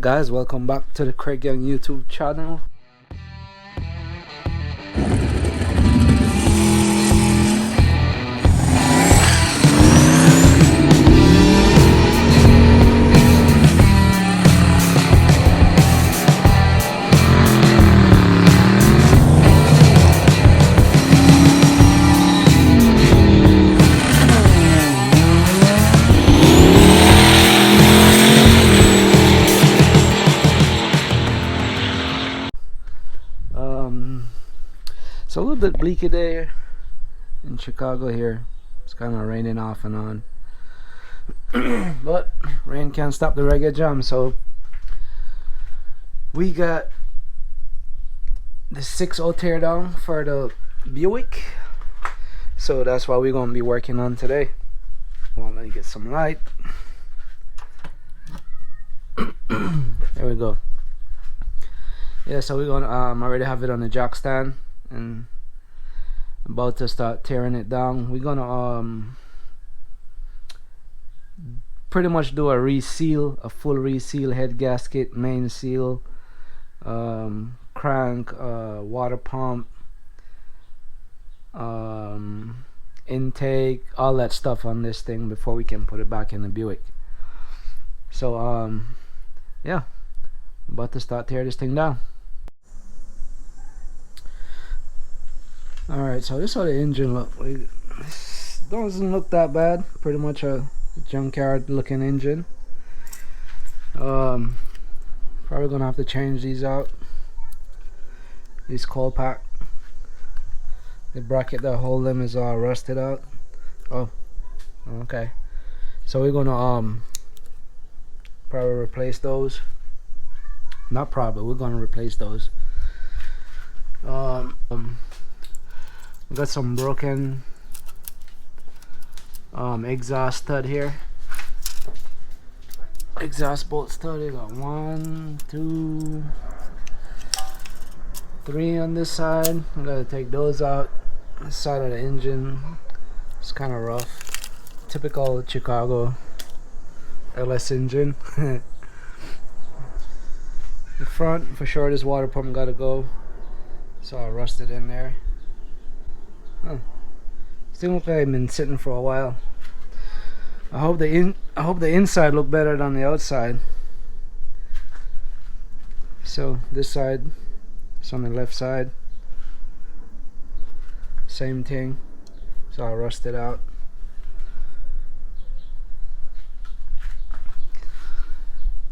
guys, welcome back to the Craig Young YouTube channel. It's a little bit bleaky day in Chicago here. It's kind of raining off and on. But rain can't stop the reggae jam, so we got the 6.0 teardown for the Buick. So that's what we're going to be working on today. Well, let me get some light. There we go. Yeah, so we're gonna already have it on the jack stand and about to start tearing it down. We're gonna pretty much do a reseal, a full reseal, head gasket, main seal, crank, water pump, intake, all that stuff on this thing before we can put it back in the Buick. So yeah, about to start tear this thing down. Alright, so this is how the engine look. It doesn't look that bad. Pretty much a junkyard looking engine. Probably gonna have to change these out. These cold pack. The bracket that hold them is rusted out. Oh, okay. So we're gonna probably replace those. Not probably, we're gonna replace those. We got some broken exhaust stud here. Exhaust bolt stud. We got 1, 2, 3 on this side. I gotta take those out. This side of the engine, it's kind of rough. Typical Chicago LS engine. The front, for sure, this water pump gotta go. It's all rusted in there. Huh. Still look like I've been sitting for a while. I hope the inside look better than the outside. So this side, it's on the left side. Same thing. It's all rusted out.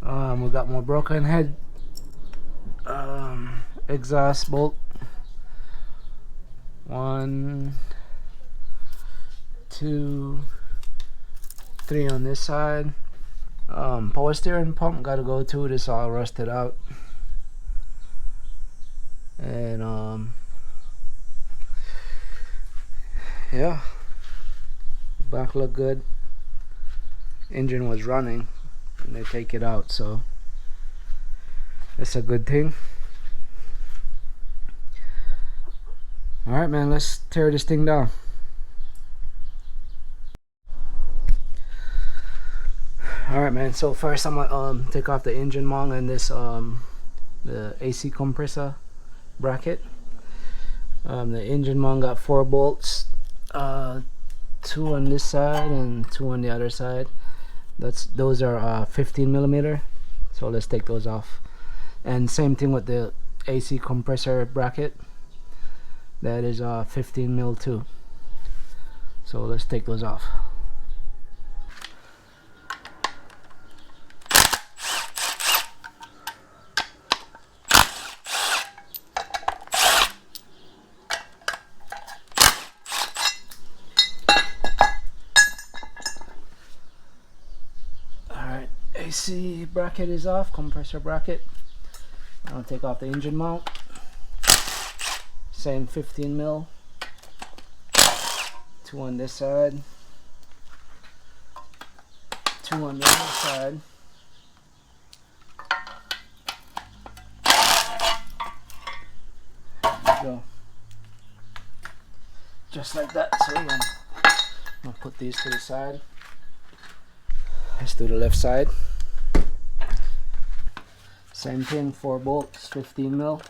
We got more broken head exhaust bolt. 1, 2, 3 on this side. Power steering pump gotta go too. This all rusted out. And yeah, back look good. Engine was running and they take it out, so that's a good thing. Alright, man, let's tear this thing down. Alright, man, so first I'm gonna take off the engine mount and this the AC compressor bracket. The engine mount got 4 bolts, 2 on this side and 2 on the other side. Those are 15mm, so let's take those off. And same thing with the AC compressor bracket. That is 15mm too. So let's take those off. Alright, AC bracket is off, compressor bracket. I'll take off the engine mount. Same 15mm. 2 on this side. 2 on the other side. There we go. Just like that. So we're gonna put these to the side. Let's do the left side. Same thing, 4 bolts, 15 mil.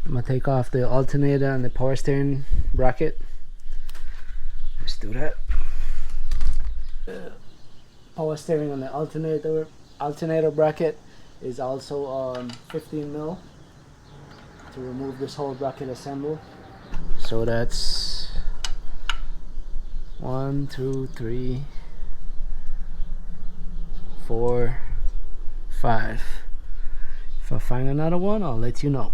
I'm gonna take off the alternator and the power steering bracket. Let's do that. Power steering on the alternator bracket is also 15 mil to remove this whole bracket assembly. So that's 1, 2, 3, 4, 5. If I find another one, I'll let you know.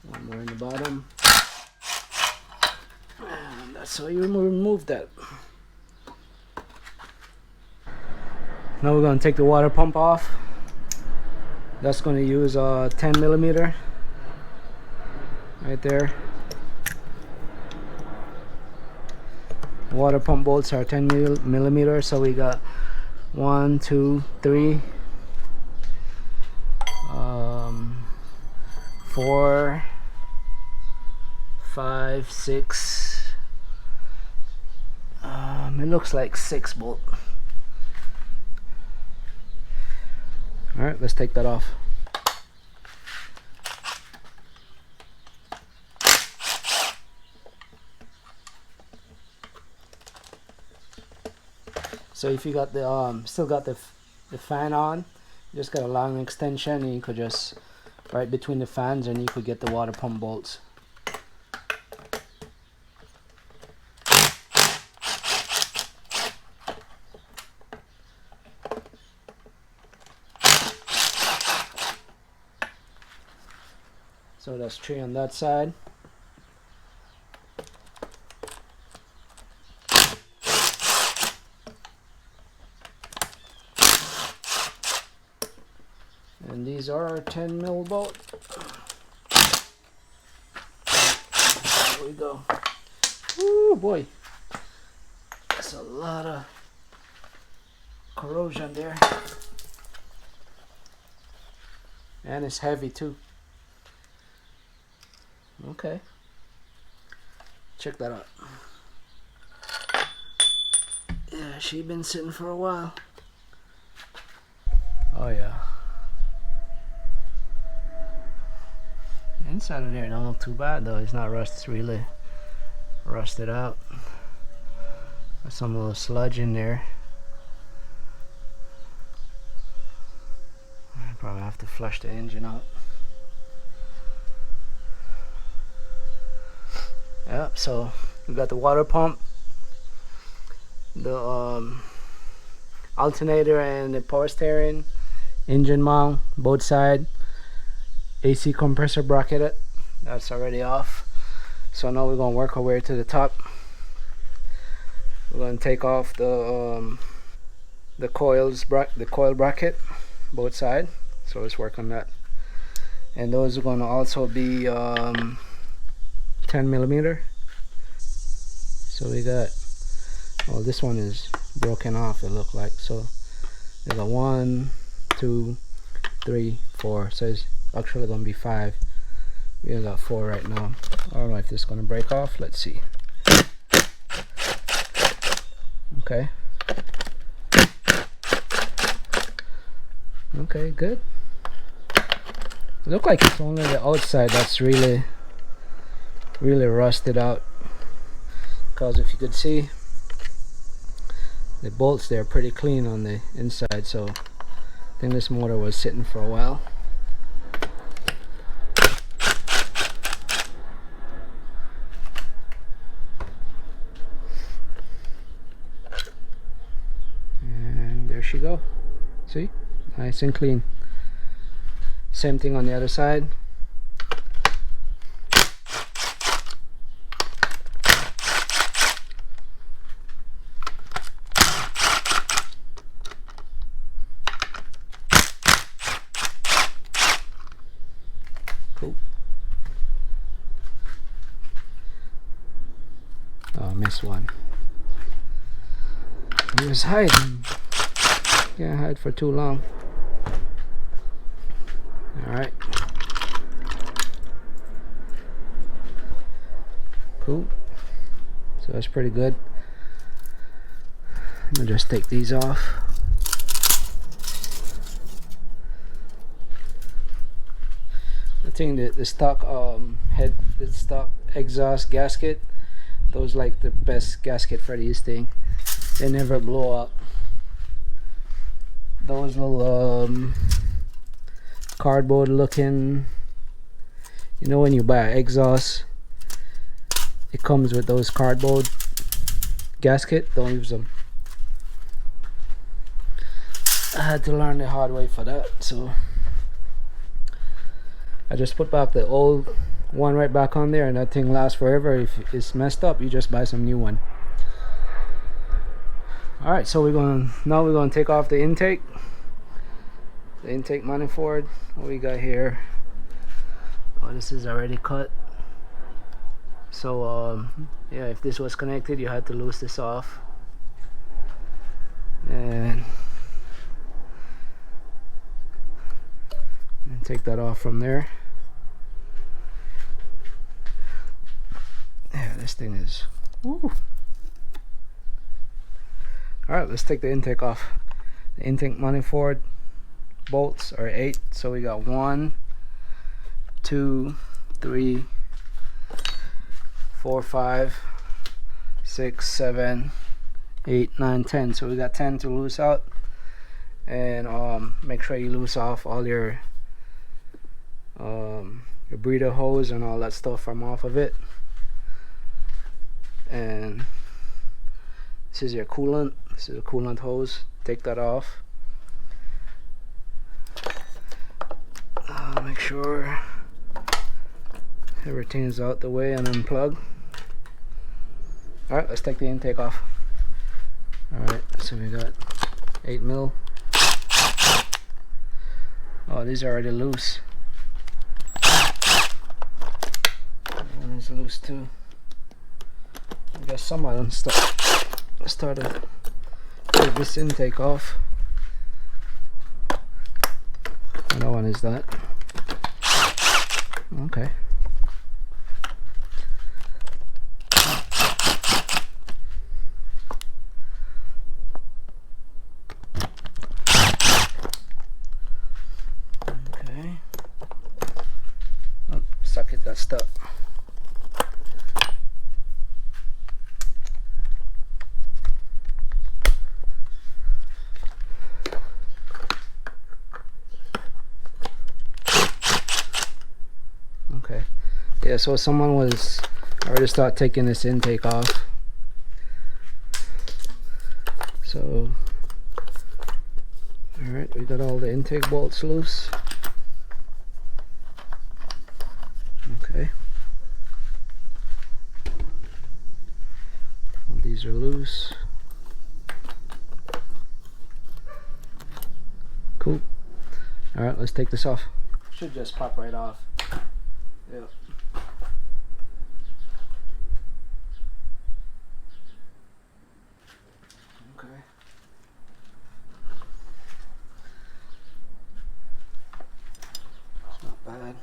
One more in the bottom. And that's how you remove that. Now we're going to take the water pump off. That's going to use a 10 millimeter right there. Water pump bolts are 10 millimeter, so we got 1, 2, 3, 4, 5, 6. It looks like 6 bolt. All right, let's take that off. So if you got the still got the fan on, you just got a long extension, and you could just right between the fans, and you could get the water pump bolts. So that's 3 on that side. And these are our 10 mil bolt. There we go. Woo boy. That's a lot of corrosion there. And it's heavy too. Okay. Check that out. Yeah, she been sitting for a while. Oh yeah. Inside of there don't look too bad though. It's not rust. It's really rusted out. There's some little sludge in there. I probably have to flush the engine out. Yep, so we got the water pump, the alternator and the power steering, engine mount, both side, AC compressor bracket, that's already off. So now we're going to work our way to the top. We're going to take off the coil bracket, both side. So let's work on that. And those are going to also be 10 millimeter. So we got, well, this one is broken off, it looked like. So there's a 1, 2, 3, 4. So it's actually gonna be 5. We only got 4 right now. I don't know if this is gonna break off. Let's see. Okay. Okay, good. It looks like it's only the outside that's really rusted out, because if you could see, the bolts there are pretty clean on the inside. So I think this motor was sitting for a while. And there she go. See, nice and clean. Same thing on the other side. Cool. Oh, I missed one. He was hiding. Can't hide for too long. Alright. Cool. So that's pretty good. I'm gonna just take these off. I think that the stock the stock exhaust gasket, those like the best gasket for these things. They never blow up. Those little cardboard looking, you know, when you buy an exhaust, it comes with those cardboard gasket. Don't use them. I had to learn the hard way for that, so I just put back the old one right back on there, and that thing lasts forever. If it's messed up, you just buy some new one. Alright, so we're gonna take off the intake manifold. What we got here? Oh, this is already cut. So yeah, if this was connected, you had to loose this off, and take that off from there. Yeah, this thing is woo. Alright, let's take the intake off. The intake manifold bolts are 8, so we got 1, 2, 3, 4, 5, 6, 7, 8, 9, 10. So we got 10 to loose out, and make sure you loose off all your breather hose and all that stuff from off of it. And this is your coolant. This is a coolant hose. Take that off. Make sure everything is out the way and unplug. Alright, let's take the intake off. Alright, so we got 8 mil. Oh, these are already loose. One is loose too. I guess some of them started take this intake off. Another one is that. Okay. Okay. Oh, socket got stuck. Okay. Yeah, so someone was already start taking this intake off. So alright, we got all the intake bolts loose. Okay. All these are loose. Cool. Alright, let's take this off. Should just pop right off. Yep. Okay. It's not bad.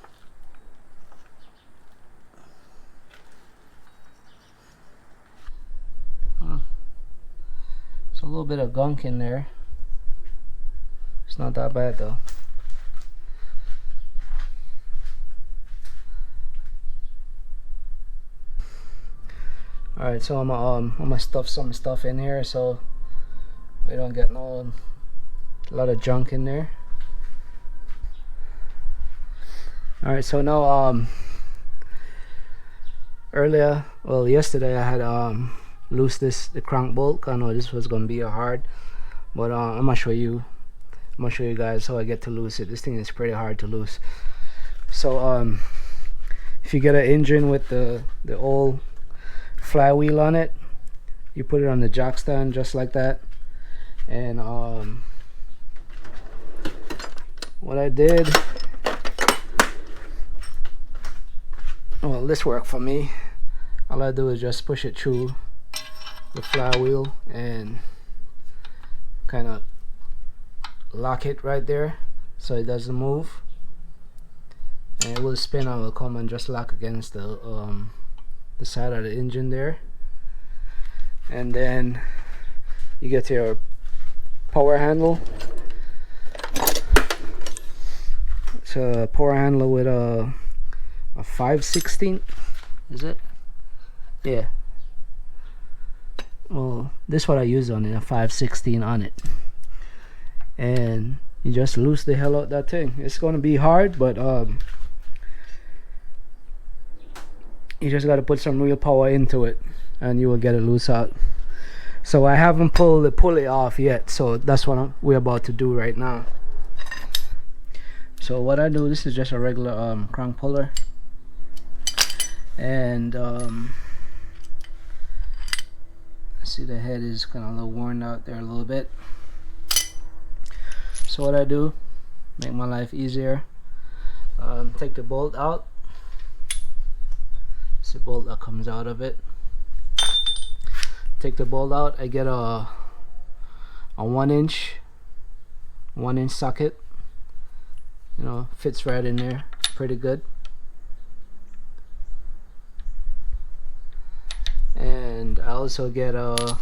It's a little bit of gunk in there. It's not that bad though. Alright, so I'm gonna stuff some stuff in here so we don't get a lot of junk in there. Alright, so now earlier, well yesterday I had loosed the crank bolt. I know this was gonna be hard, but I'm gonna show you I'm gonna show you guys how I get to loose it. This thing is pretty hard to loose. So if you get an engine with the old flywheel on it, you put it on the jack stand just like that. And what I did, well, this worked for me. All I do is just push it through the flywheel and kind of lock it right there so it doesn't move, and it will spin and will come and just lock against the side of the engine there. And then you get your power handle. It's a power handle with a 5/16, is it? Yeah. Well, this is what I use on it, a 5/16 on it. And you just loose the hell out that thing. It's gonna be hard, but you just gotta put some real power into it and you will get it loose out. So I haven't pulled the pulley off yet, so that's what we're about to do right now. So what I do, this is just a regular crank puller, and see the head is kind of a little worn out there a little bit. So what I do, make my life easier, take the bolt out. It's the bolt that comes out of it. Take the bolt out. I get a 1-inch socket. You know, fits right in there, pretty good. And I also get a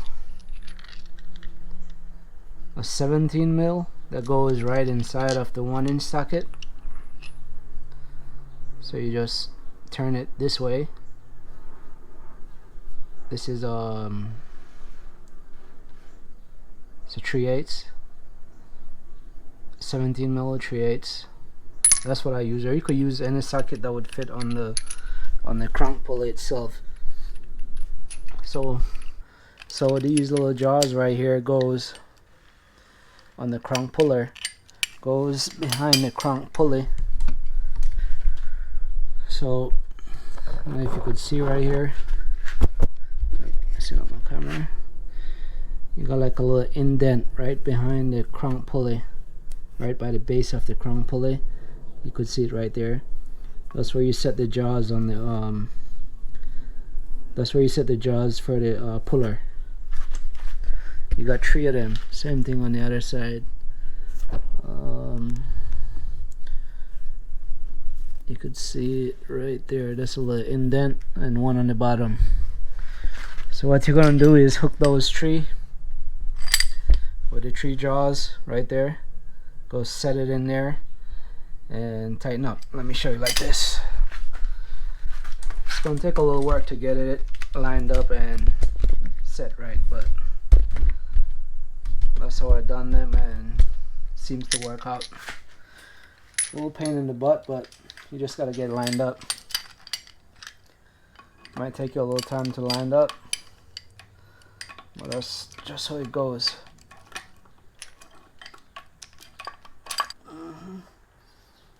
17 mil that goes right inside of the 1-inch socket. So you just turn it this way. This is it's a 3/8, 17 mil 3/8. That's what I use. Or you could use any socket that would fit on the crank pulley itself. So these little jaws right here goes on the crank puller, goes behind the crank pulley. So I don't know if you could see right here. See on my camera. You got like a little indent right behind the crank pulley, right by the base of the crank pulley. You could see it right there. That's where you set the jaws on the that's where you set the jaws for the puller. You got 3 of them. Same thing on the other side. You could see it right there. That's a little indent and one on the bottom. So what you're gonna do is hook those 3 with the 3 jaws right there. Go set it in there and tighten up. Let me show you like this. It's gonna take a little work to get it lined up and set right, but that's how I done them and it seems to work out. A little pain in the butt, but you just gotta get it lined up. Might take you a little time to line up, but that's just how it goes.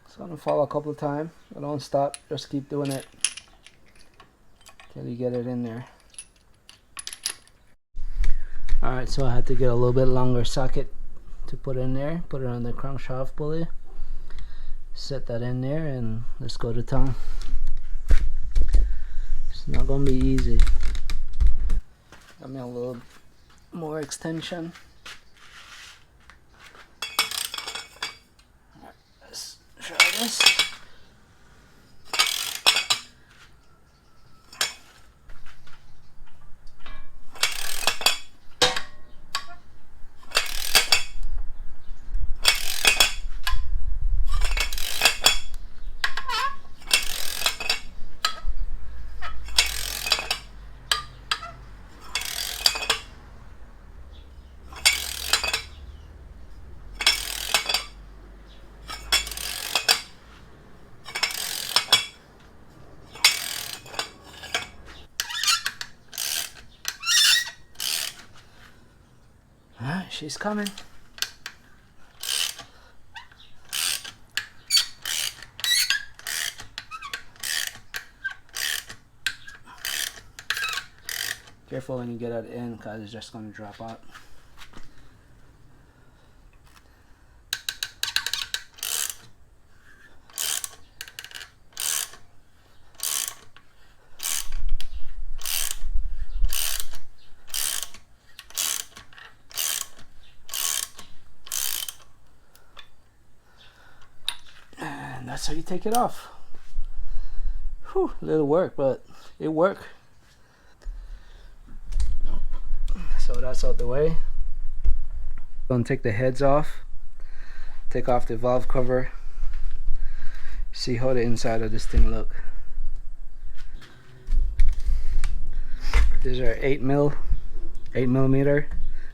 It's gonna fall a couple of times, but don't stop, just keep doing it till you get it in there. Alright, so I had to get a little bit longer socket to put in there, put it on the crankshaft pulley, set that in there, and let's go to town. It's not gonna be easy. Got me a little more extension. Alright, let's try this. Alright, she's coming. Careful when you get at the end, because it's just going to drop out. And that's how you take it off. Whew, little work, but it worked. So that's out the way. Gonna take the heads off, take off the valve cover, see how the inside of this thing look. These are 8 millimeter.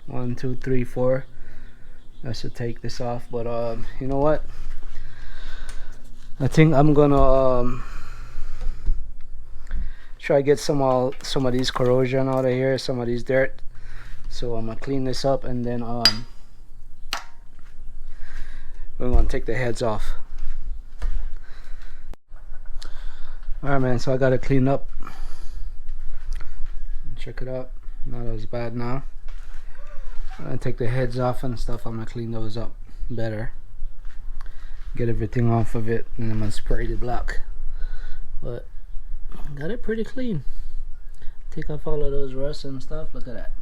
1, 2, 3, 4. I should take this off, but you know what? I think I'm gonna try to get some of these corrosion out of here, some of these dirt. So I'm gonna clean this up, and then we're gonna take the heads off. Alright man, so I got it cleaned up. Check it out, not as bad now. I'm gonna take the heads off and stuff. I'm gonna clean those up better, get everything off of it, and I'm gonna spray the black. But got it pretty clean. Take off all of those rust and stuff. Look at that.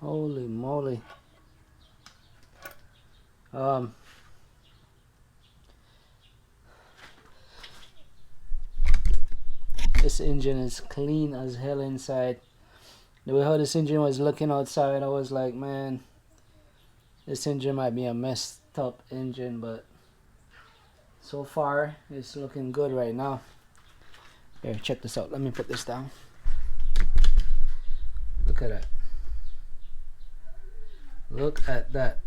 Holy moly. This engine is clean as hell inside. The way how this engine was looking outside, I was like, man, this engine might be a messed up engine, but so far it's looking good right now. Here, check this out. Let me put this down. Look at that. Look at that.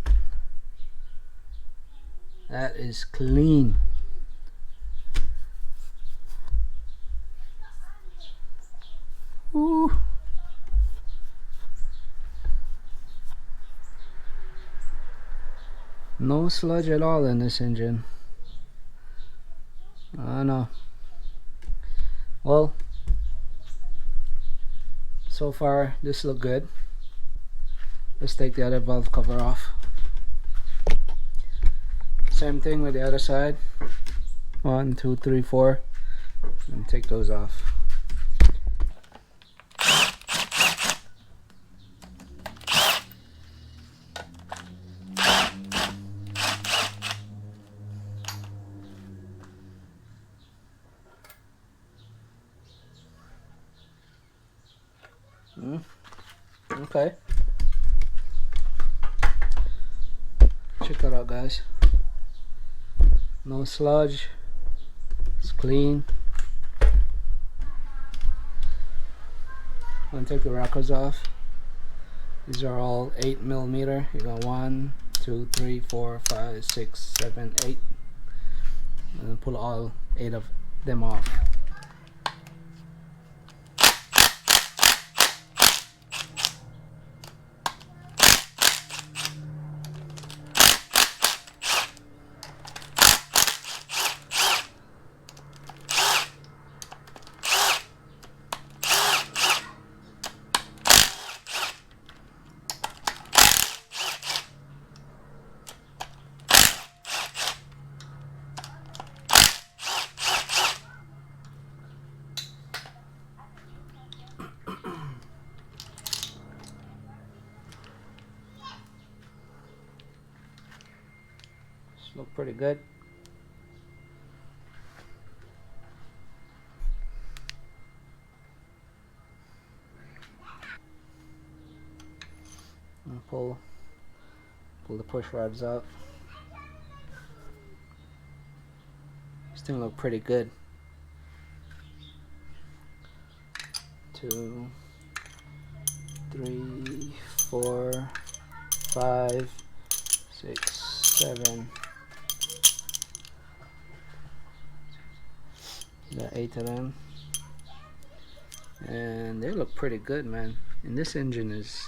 That is clean. Ooh. No sludge at all in this engine. I know. Well, so far this look good. Let's take the other valve cover off. Same thing with the other side. 1, 2, 3, 4, and take those off. Okay. Check that out, guys. No sludge. It's clean. I'm gonna take the rockers off. These are all 8 millimeter. You got 1, 2, 3, 4, 5, 6, 7, 8. And pull all 8 of them off. Look pretty good. And pull the push rods out. This thing look pretty good. 2, 3, 4, 5, 6, 7, Got 8 of them, and they look pretty good, man. And this engine is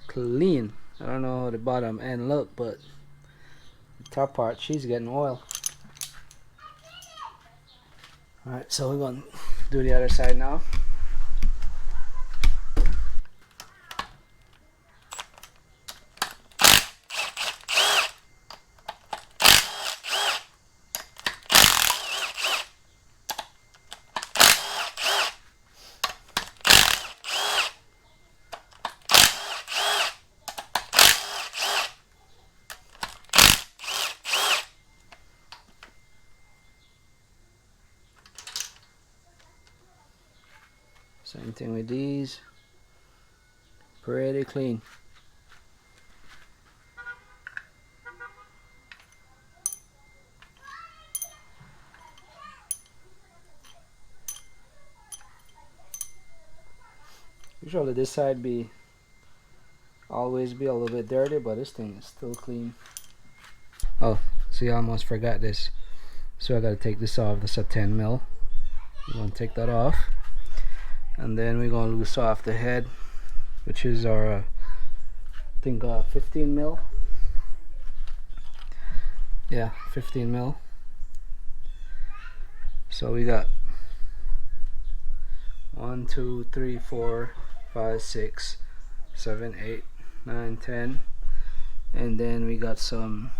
clean. I don't know how the bottom end look, but the top part, she's getting oil. Alright, so we're gonna do the other side now. Same thing with these. Pretty clean. Usually this side always be a little bit dirty, but this thing is still clean. Oh, see, I almost forgot this. So I gotta take this off. That's a 10 mil. We're gonna take that off, and then we're gonna loose off the head, which is our I think 15 mil. Yeah, 15 mil. So we got 1, 2, 3, 4, 5, 6, 7, 8, 9, 10, and then we got some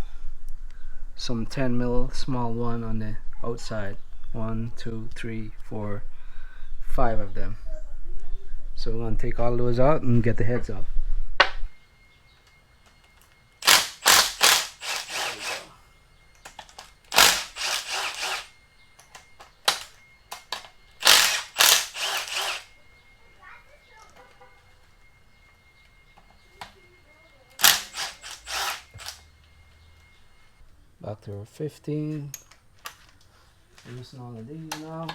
10 mil small one on the outside. 1, 2, 3, 4, 5 of them. So we're gonna take all those out and get the heads off. Back to our 15. Loosen all of these now.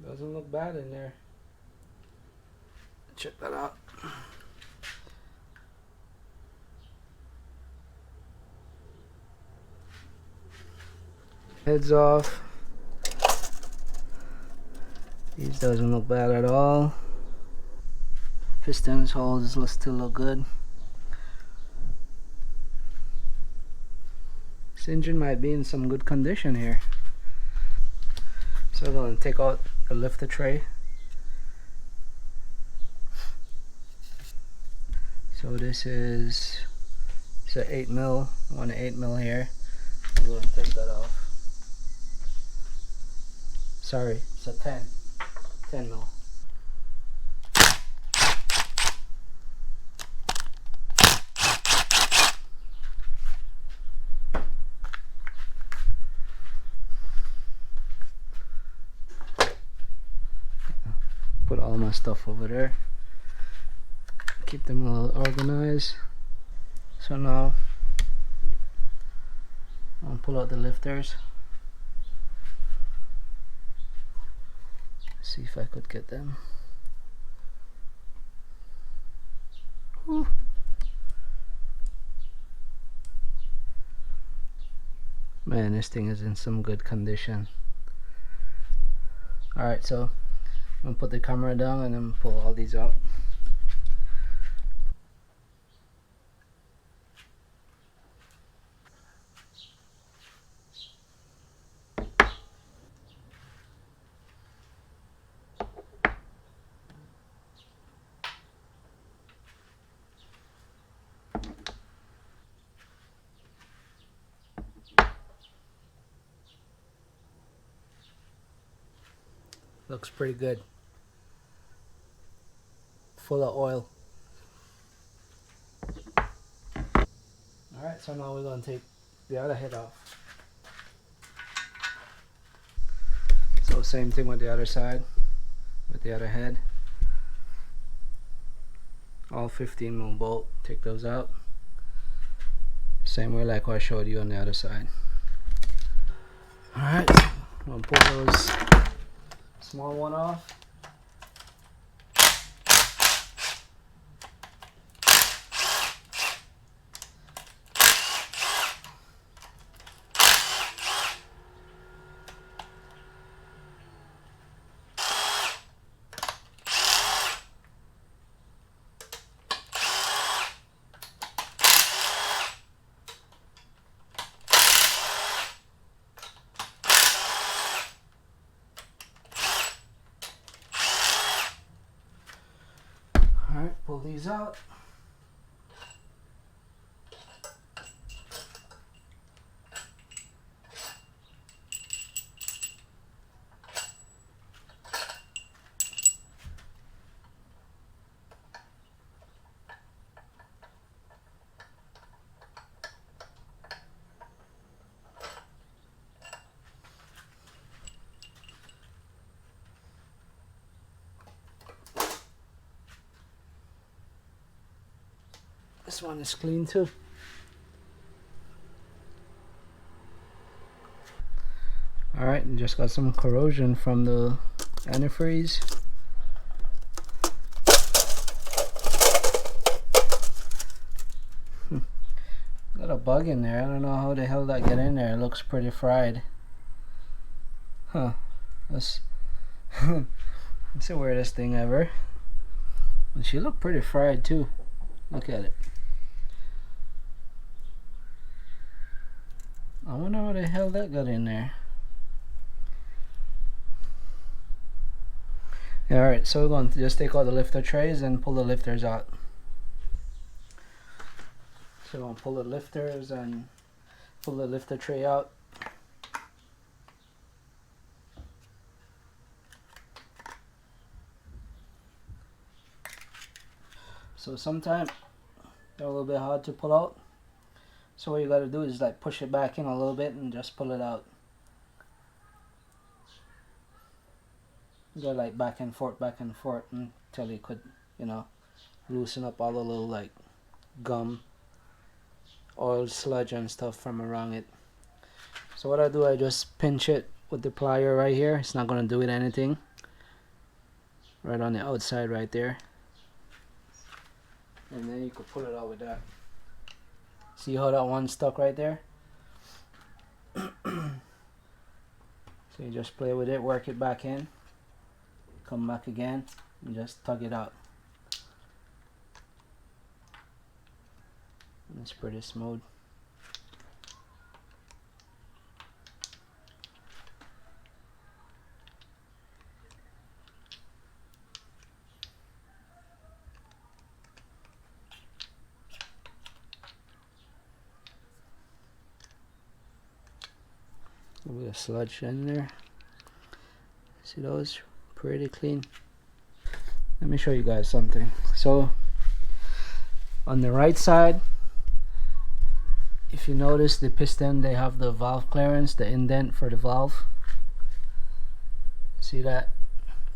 Doesn't look bad in there. Check that out. Heads off. These doesn't look bad at all. Pistons, holes still look good. This engine might be in some good condition here. So we're going to take out the lifter tray. So this is an 8 mil, 1/8 mil here. I'm going to take that off. Sorry, it's a 10 mil. Put all my stuff over there. Keep them all organized. So now I'll pull out the lifters. See if I could get them. Whew. Man, this thing is in some good condition. Alright, so I'm gonna put the camera down and then pull all these out. Looks pretty good. Full of oil. Alright, so now we're going to take the other head off. So same thing with the other side, with the other head. All 15mm bolt, take those out. Same way like what I showed you on the other side. Alright, I'm going to pull those small one off. Alright, pull these out. This one is clean too. Alright, and just got some corrosion from the antifreeze. Got a bug in there. I don't know how the hell that got in there. It looks pretty fried. Huh. That's the weirdest thing ever. And she looked pretty fried too. Look at it. I wonder how the hell that got in there. Alright, so we're going to just take all the lifter trays and pull the lifters out. So we're going to pull the lifters and pull the lifter tray out. So sometimes they're a little bit hard to pull out. So what you gotta do is like push it back in a little bit and just pull it out. You go like back and forth until you could, you know, loosen up all the little like gum, oil sludge and stuff from around it. So what I do, I just pinch it with the plier right here. It's not gonna do it anything. Right on the outside right there. And then you could pull it out with that. See how that one stuck right there? So you just play with it, work it back in, come back again, and just tug it out. And it's pretty smooth. A little bit of sludge in there. See those? Pretty clean. Let me show you guys something. So on the right side, if you notice the piston, they have the valve clearance, the indent for the valve. See that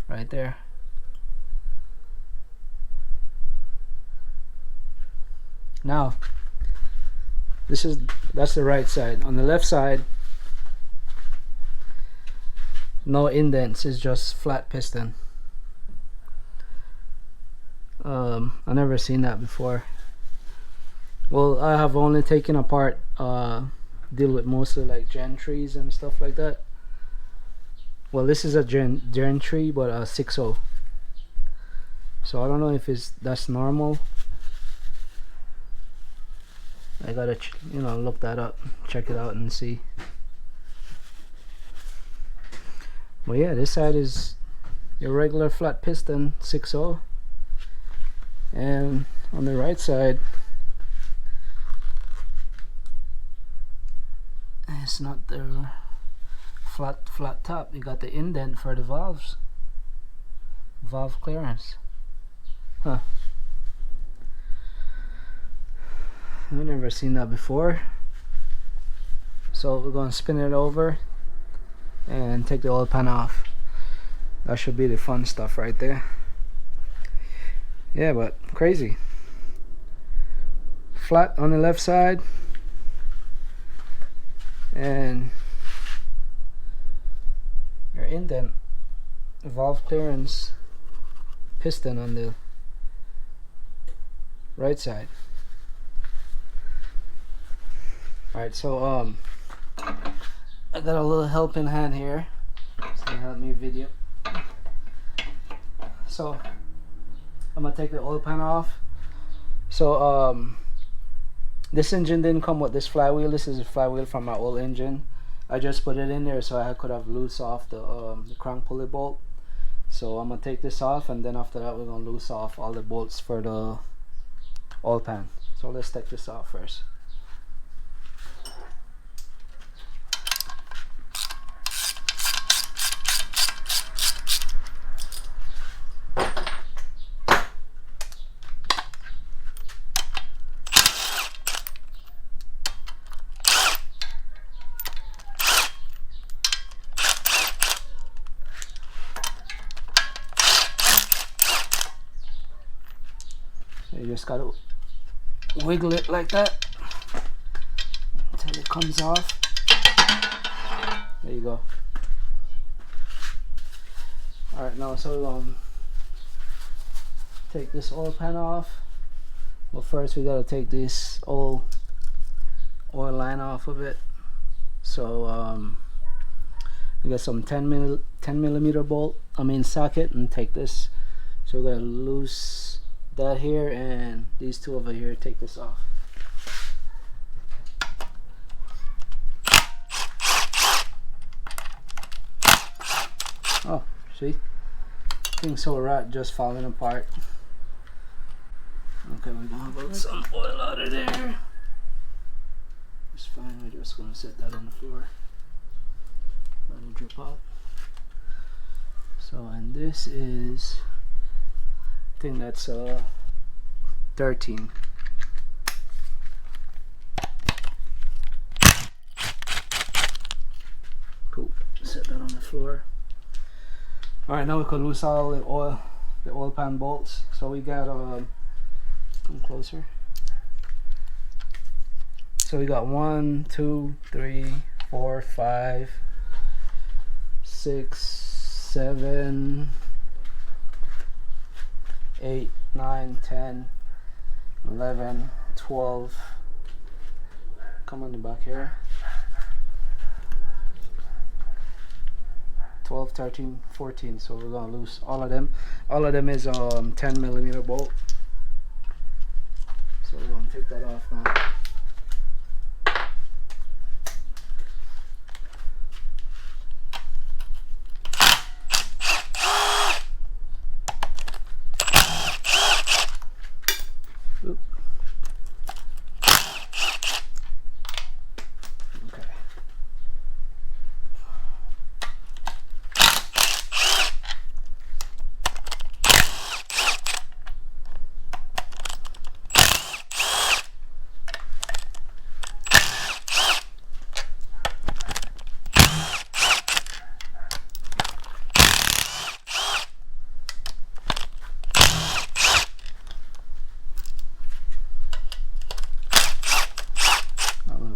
right there? Now that's the right side. On the left side, no indents, it's just flat piston. I never seen that before. Well, I have only taken apart deal with mostly like Gen 3s and stuff like that. Well, this is a Gen 3 but a 6.0, so I don't know if that's normal. I gotta look that up, check it out and see. Well, yeah, this side is your regular flat piston 6.0, and on the right side it's not the flat top. You got the indent for the valves. valve clearance. Huh. I've never seen that before. So we're going to spin it over and take the oil pan off. That should be the fun stuff right there. Yeah, but crazy. Flat on the left side, and your indent valve clearance piston on the right side. Alright, so I got a little helping hand here. So help me video. So I'm gonna take the oil pan off. So this engine didn't come with this flywheel. This is a flywheel from my old engine. I just put it in there so I could have loose off the crank pulley bolt. So I'm gonna take this off, and then after that we're gonna loose off all the bolts for the oil pan. So let's take this off first. You just gotta wiggle it like that until it comes off. There you go. Alright, now so we're gonna take this oil pan off. Well, first we gotta take this oil line off of it. So we got some 10 millimeter bolt, socket, and take this. So we're gonna loose that here and these two over here. Take this off. Oh, see? Things so right, just falling apart. Okay, we're gonna get some oil out of there. It's fine, we're just gonna set that on the floor. Let it drip out. So, and this is, I think that's 13. Cool. Set that on the floor. Alright, now we can loose all the oil pan bolts. So we got come closer. So we got 1, 2, 3, 4, 5, 6, 7, 8, 9, 10, 11, 12. Come on the back here. 12, 13, 14. So we're gonna lose all of them. All of them is 10 millimeter bolt. So we're gonna take that off now.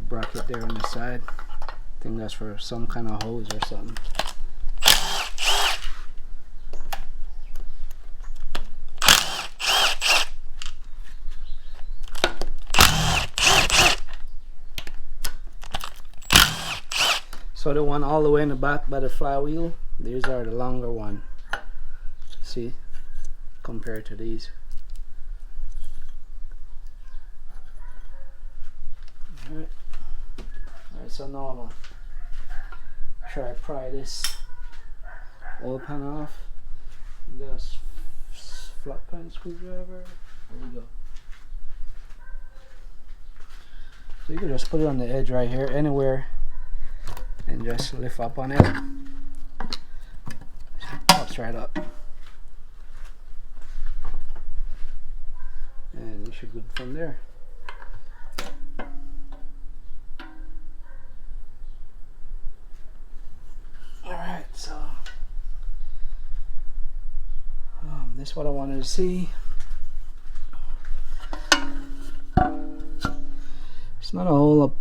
Bracket there on the side. I think that's for some kind of hose or something. So the one all the way in the back by the flywheel, these are the longer one. See, compared to these. Alright. Alright, so now I'm gonna try to pry this oil pan off. There's flat pan screwdriver. There we go. So you can just put it on the edge right here, anywhere, and just lift up on it. Pops right up. should good from there. Alright, so this is what I wanted to see. It's not a whole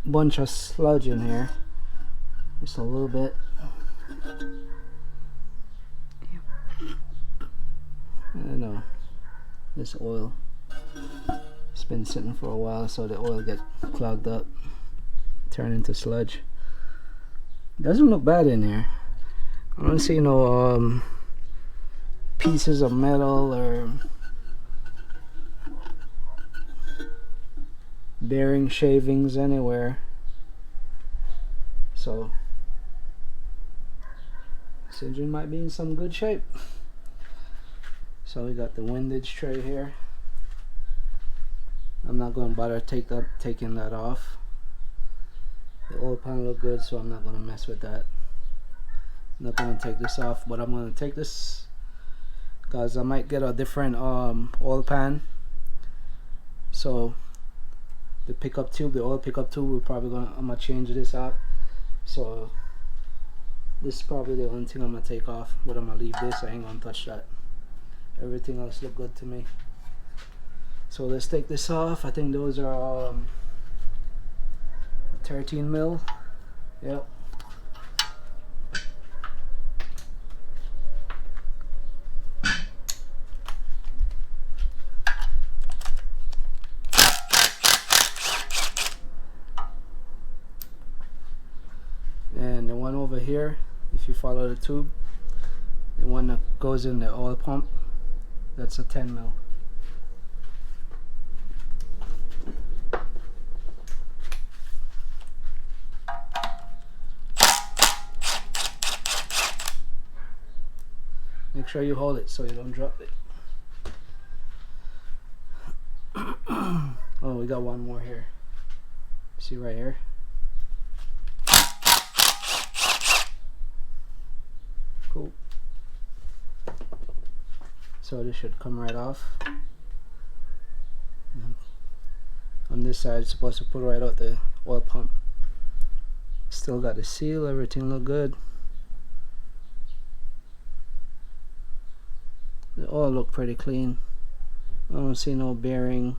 bunch of sludge in here, just a little bit. I don't know, this oil, it's been sitting for a while, so the oil get clogged up, turn into sludge. Doesn't look bad in here. I don't see no pieces of metal or bearing shavings anywhere, so this engine might be in some good shape. So we got the windage tray here. I'm not going to bother taking that off. The oil pan look good, so I'm not going to mess with that. I'm not going to take this off, but I'm going to take this because I might get a different oil pan. So the pickup tube, the oil pickup tube, I'm gonna change this out. So this is probably the only thing I'm gonna take off, but I'm gonna leave this. I ain't gonna touch that. Everything else look good to me. So let's take this off. I think those are 13 mil. Yep. And the one over here, if you follow the tube, the one that goes in the oil pump, that's a 10 mil. Make sure you hold it so you don't drop it. Oh, we got one more here. See right here? Cool. So this should come right off. On this side, it's supposed to put right out the oil pump. Still got the seal, everything look good. The oil look pretty clean. I don't see no bearing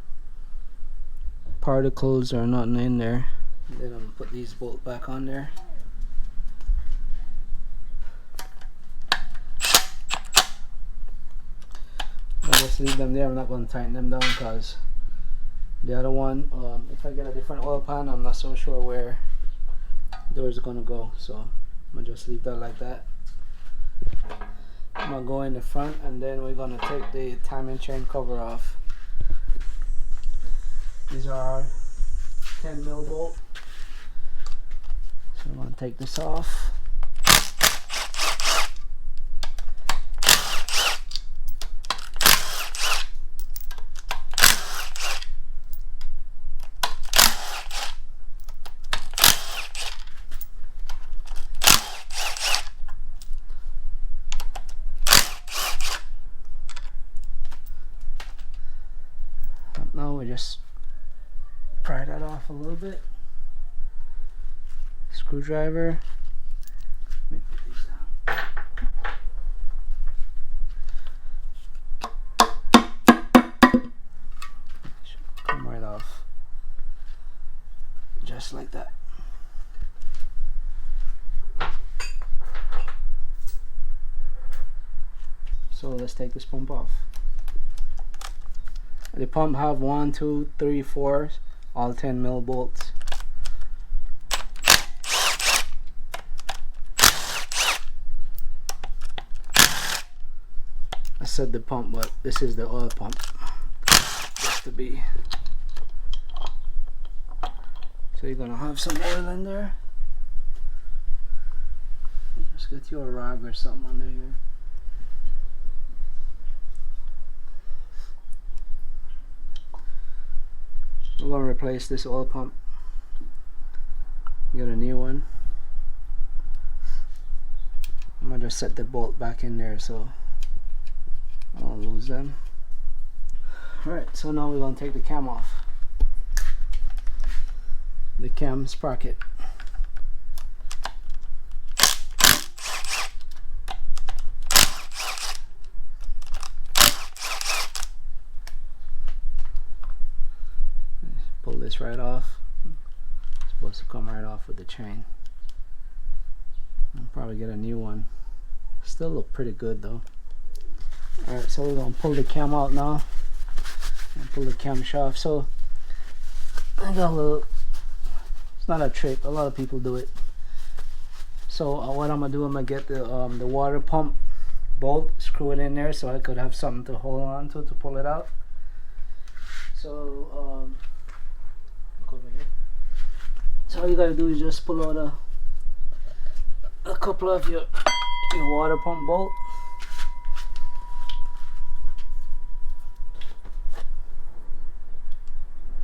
particles or nothing in there. And then I'm gonna put these bolts back on there. I'll just leave them there. I'm not going to tighten them down because the other one, if I get a different oil pan, I'm not so sure where those are going to go. So I'm going to just leave that like that. I'm going to go in the front, and then we're going to take the timing chain cover off. These are 10 mil bolt. So I'm going to take this off. Now we just pry that off a little bit. Screwdriver. Let me put these down. Should come right off. Just like that. So let's take this pump off. The pump have 1, 2, 3, 4, all 10 mil bolts. I said the pump, but this is the oil pump. Just to be. So you're gonna have some oil in there. Just get you a rag or something under here. We're going to replace this oil pump. Get a new one. I'm going to just set the bolt back in there so I don't lose them. Alright, so now we're going to take the cam off. The cam sprocket. Pull this right off. It's supposed to come right off with the chain. I'll probably get a new one. Still look pretty good though. Alright, so we're going to pull the cam out now. And pull the camshaft. So I got a little, it's not a trick, a lot of people do it. So what I'm going to do, I'm going to get the water pump bolt, screw it in there so I could have something to hold on to pull it out. So look over here. So all you got to do is just pull out a couple of your water pump bolt.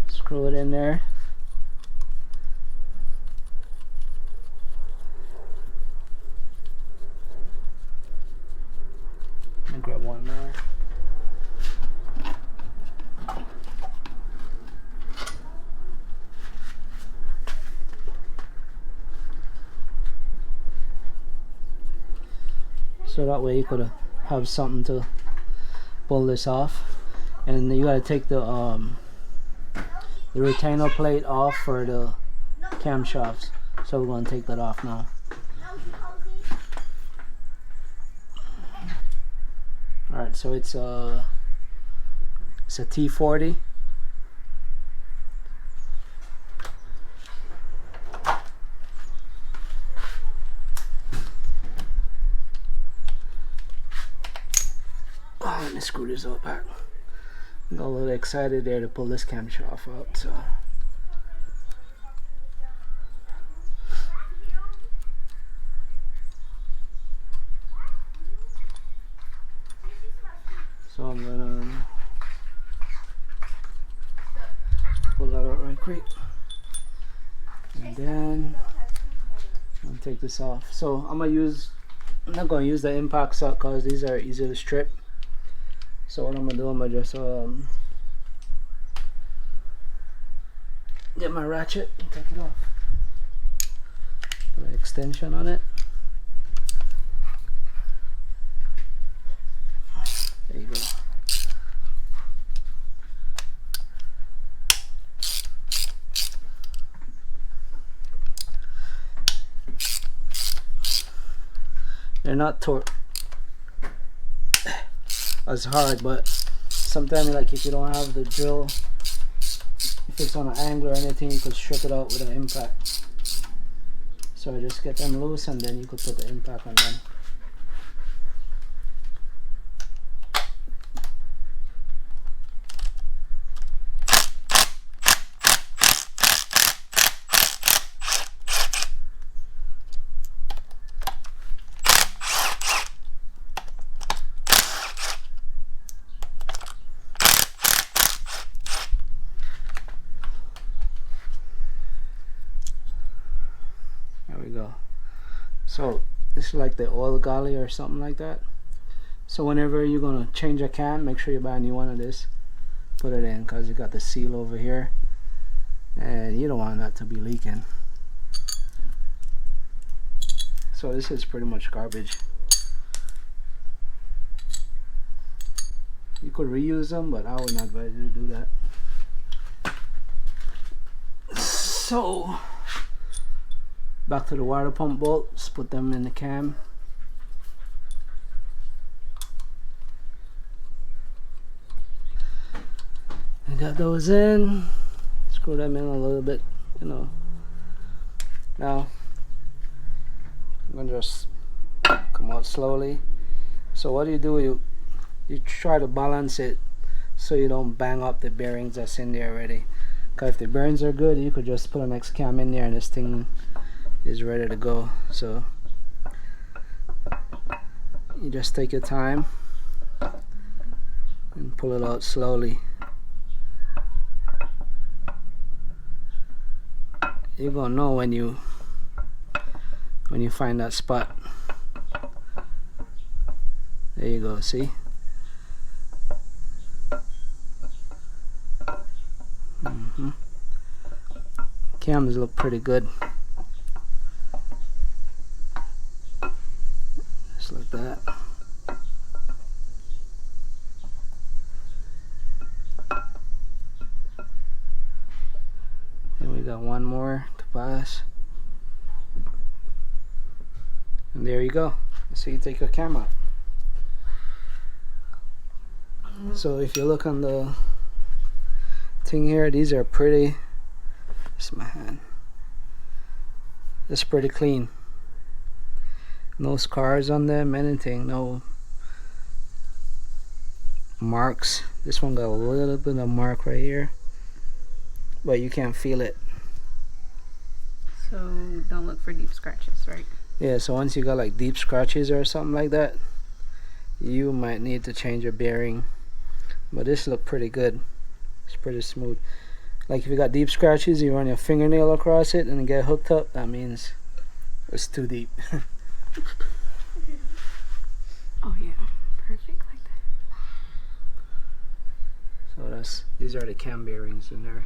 Screw it in there. Let me grab one more. So that way you could have something to pull this off. And you gotta take the retainer plate off for the camshafts. So we're going to take that off now. Alright, so it's a T40. Let me screw this up back. Got a little excited there to pull this camshaft out. So I'm gonna pull that out right quick, and then I'll take this off. So I'm not gonna use the impact set because these are easy to strip. So what I'm gonna do, I'm gonna just get my ratchet and take it off. Put an extension on it. There you go. They're not torqued as hard, but sometimes, like if you don't have the drill, if it's on an angle or anything, you could strip it out with an impact. So I just get them loose and then you could put the impact on them. Go. So this is like the oil galley or something like that. So whenever you're gonna change a can, make sure you buy a new one of this, put it in, because you got the seal over here and you don't want that to be leaking. So this is pretty much garbage. You could reuse them, but I wouldn't advise you to do that. So back to the water pump bolts, put them in the cam. I got those in, screw them in a little bit, you know. Now I'm gonna just come out slowly. So what do, you try to balance it so you don't bang up the bearings that's in there already. Because if the bearings are good, you could just put an X cam in there and this thing is ready to go. So you just take your time and pull it out slowly. You're gonna know when you find that spot. There you go, see? Cams look pretty good. Just like that. And we got one more to pass. And there you go. So you take your camera out. So if you look on the thing here, these are pretty. That's my hand. It's pretty clean. No scars on them, anything, no marks. This one got a little bit of mark right here, but you can't feel it. So don't look for deep scratches, right? Yeah, so once you got like deep scratches or something like that, you might need to change your bearing. But this look pretty good. It's pretty smooth. Like if you got deep scratches, you run your fingernail across it and get hooked up, that means it's too deep. Oh yeah, perfect like that. So these are the cam bearings in there.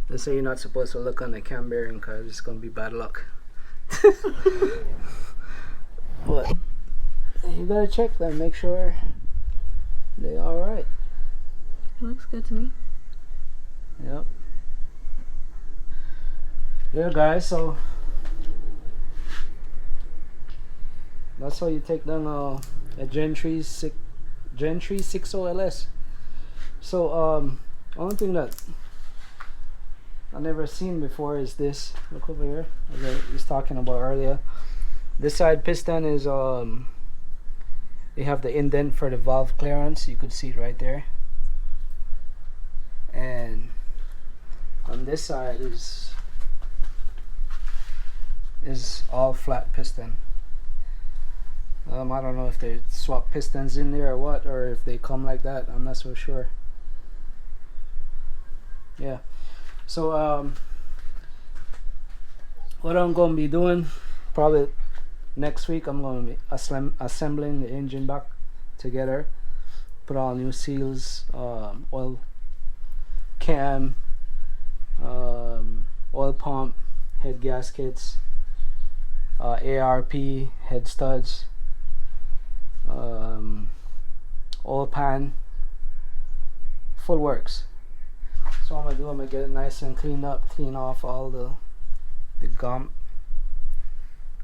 They say you're not supposed to look on the cam bearing because it's gonna be bad luck. But you gotta check them, make sure they all right. It looks good to me. Yep. Yeah, guys. So that's how you take down a Gen 3 6.0 LS. So only thing that I never seen before is this. Look over here, as I was talking about earlier. This side piston is you have the indent for the valve clearance. You could see it right there. And on this side is all flat piston. I don't know if they swap pistons in there or what, or if they come like that. I'm not so sure. Yeah. So what I'm going to be doing probably next week, I'm going to be assembling the engine back together, put all new seals, oil cam, oil pump, head gaskets, ARP head studs, oil pan, full works. So what I'm gonna do, I'm gonna get it nice and cleaned up, clean off all the gum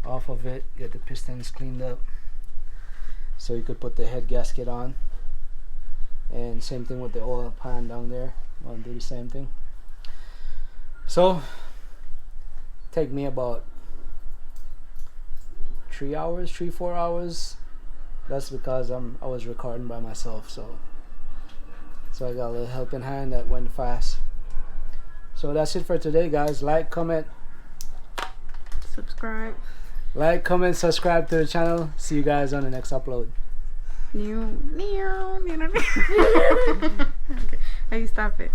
off of it, get the pistons cleaned up so you could put the head gasket on. And same thing with the oil pan down there. I'm gonna do the same thing. So take me about 3 hours, 3-4 hours. That's because I was recording by myself, so I got a little helping hand that went fast. So that's it for today, guys. Like, comment, Subscribe. like, comment, subscribe to the channel. See you guys on the next upload. Okay, how you stop it?